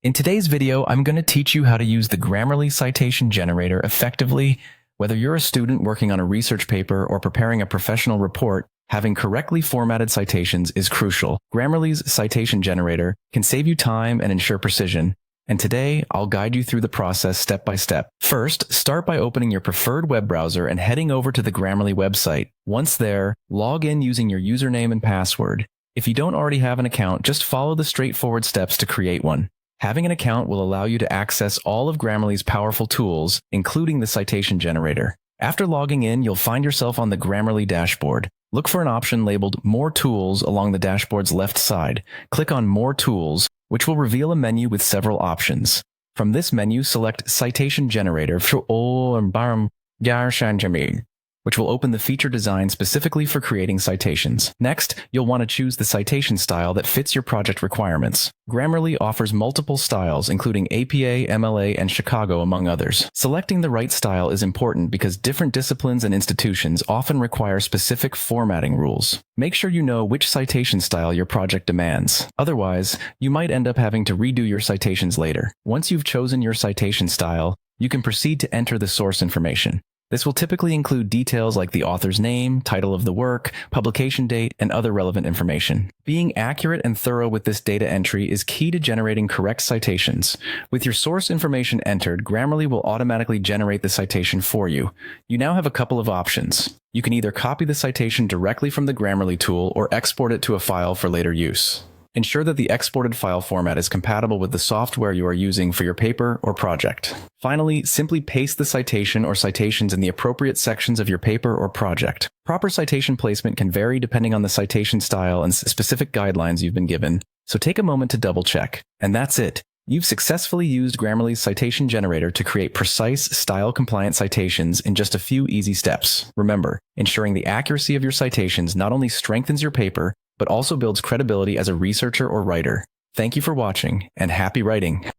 In today's video, I'm going to teach you how to use the Grammarly citation generator effectively. Whether you're a student working on a research paper or preparing a professional report, having correctly formatted citations is crucial. Grammarly's citation generator can save you time and ensure precision. And today, I'll guide you through the process step by step. First, start by opening your preferred web browser and heading over to the Grammarly website. Once there, log in using your username and password. If you don't already have an account, just follow the straightforward steps to create one. Having an account will allow you to access all of Grammarly's powerful tools, including the citation generator. After logging in, you'll find yourself on the Grammarly dashboard. Look for an option labeled More Tools along the dashboard's left side. Click on More Tools, which will reveal a menu with several options. From this menu, select Citation Generator, which will open the feature designed specifically for creating citations. Next, you'll want to choose the citation style that fits your project requirements. Grammarly offers multiple styles, including APA, MLA, and Chicago, among others. Selecting the right style is important because different disciplines and institutions often require specific formatting rules. Make sure you know which citation style your project demands. Otherwise, you might end up having to redo your citations later. Once you've chosen your citation style, you can proceed to enter the source information. This will typically include details like the author's name, title of the work, publication date, and other relevant information. Being accurate and thorough with this data entry is key to generating correct citations. With your source information entered, Grammarly will automatically generate the citation for you. You now have a couple of options. You can either copy the citation directly from the Grammarly tool or export it to a file for later use. Ensure that the exported file format is compatible with the software you are using for your paper or project. Finally, simply paste the citation or citations in the appropriate sections of your paper or project. Proper citation placement can vary depending on the citation style and specific guidelines you've been given, so take a moment to double check. And that's it. You've successfully used Grammarly's citation generator to create precise, style-compliant citations in just a few easy steps. Remember, ensuring the accuracy of your citations not only strengthens your paper, but also builds credibility as a researcher or writer. Thank you for watching, and happy writing!